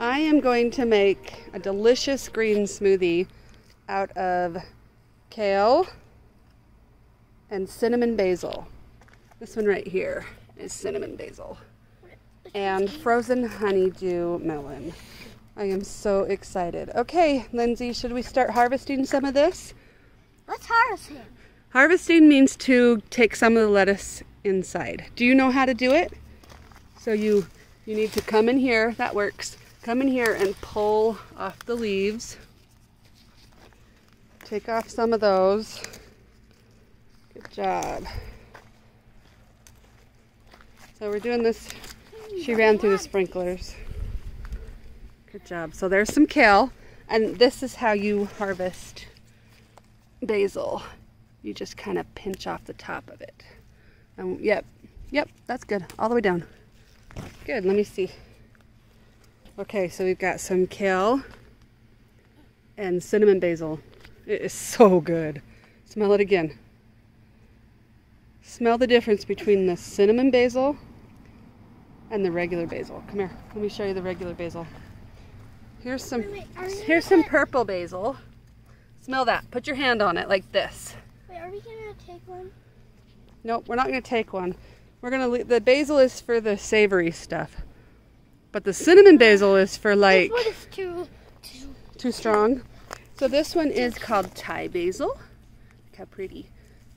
I am going to make a delicious green smoothie out of kale and cinnamon basil. This one right here is cinnamon basil. And frozen honeydew melon. I am so excited. Okay, Lindsay, should we start harvesting some of this? What's harvesting? Harvesting means to take some of the lettuce inside. Do you know how to do it? So you need to come in here, that works. Come in here and pull off the leaves. Take off some of those. Good job. So we're doing this. She ran through the sprinklers. Good job. So there's some kale, and this is how you harvest basil. You just kind of pinch off the top of it. Yep, that's good. All the way down. Good, let me see. Okay, so we've got some kale and cinnamon basil. It is so good. Smell it again. Smell the difference between the cinnamon basil and the regular basil. Come here, let me show you the regular basil. Here's some purple basil. Smell that. Put your hand on it like this. Wait, are we gonna take one? Nope, we're not gonna take one. We're gonna leave, the basil is for the savory stuff. But the cinnamon basil is for like... This one is too strong. So this one is called Thai basil. Look how pretty.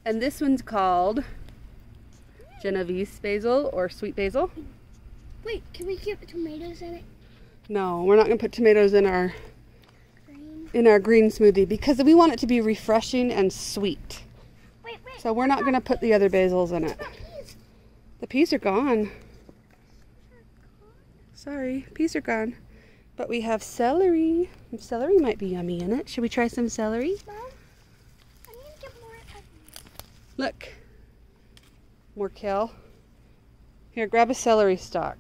And this one's called Genovese basil or sweet basil. Wait, can we get tomatoes in it? No, we're not gonna put tomatoes in our green smoothie because we want it to be refreshing and sweet. Wait. So we're not gonna put the other basils in it. The peas are gone. Sorry, peas are gone. But we have celery. Celery might be yummy in it. Should we try some celery? Mom, I need to get more onions. Look. More kale. Here, grab a celery stalk.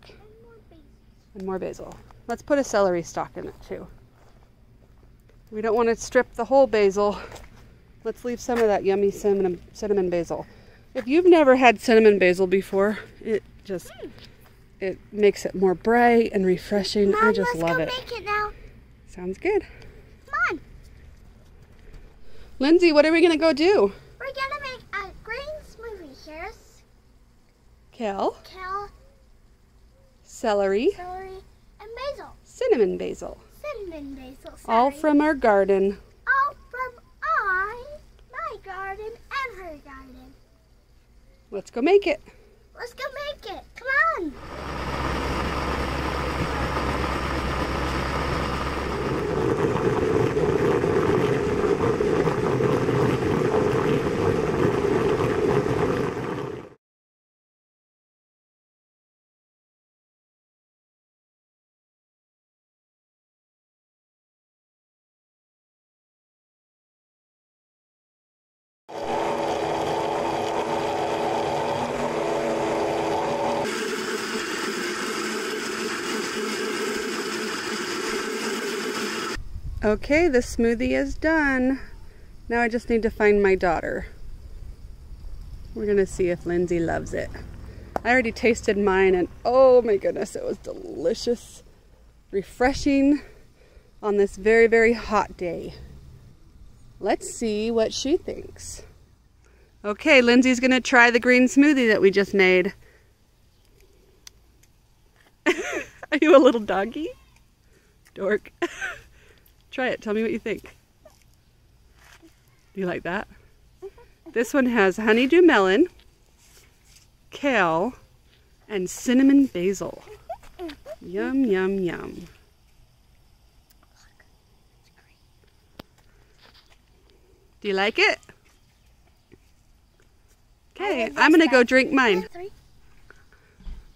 And more basil. Let's put a celery stalk in it too. We don't want to strip the whole basil. Let's leave some of that yummy cinnamon basil. If you've never had cinnamon basil before, it makes it more bright and refreshing. Mom, I just love it. Let's go make it now. Sounds good. Come on. Lindsay, what are we going to go do? We're going to make a green smoothie. Here's Kale, celery, celery, and basil. cinnamon basil. Cinnamon basil. All from our garden. All from my garden and her garden. Let's go make it. Let's go make it. Come on. Okay, the smoothie is done. Now I just need to find my daughter. We're gonna see if Lindsay loves it. I already tasted mine and oh my goodness, it was delicious, refreshing on this very, very hot day. Let's see what she thinks. Okay, Lindsay's gonna try the green smoothie that we just made. Are you a little doggy? Dork. Try it. Tell me what you think. Do you like that? This one has honeydew melon, kale, and cinnamon basil. Yum, yum, yum. Do you like it? Okay, I'm going to go drink mine.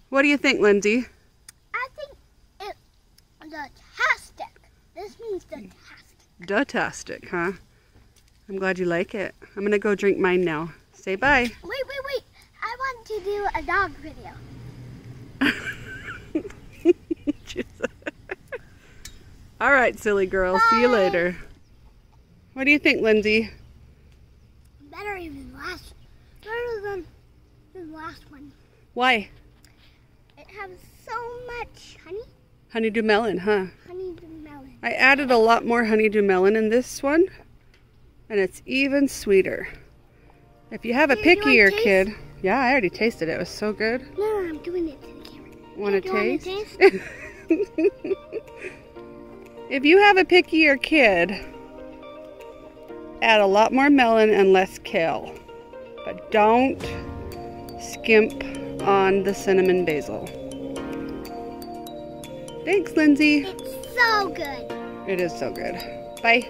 What do you think, Lindsay? I think it's fantastic. This means fantastic. Fantastic, huh? I'm glad you like it. I'm going to go drink mine now. Say bye. Wait. I want to do a dog video. All right, silly girl. Bye. See you later. What do you think, Lindsay? Better than the last one. Why? It has so much honey. Honeydew melon, huh? Honeydew melon. I added a lot more honeydew melon in this one, and it's even sweeter. If you have a pickier kid, yeah, I already tasted it. It was so good. No, I'm doing it to the camera. Want to taste? Taste? If you have a pickier kid, add a lot more melon and less kale. But don't skimp on the cinnamon basil. Thanks, Lindsay. It's so good. It is so good. Bye.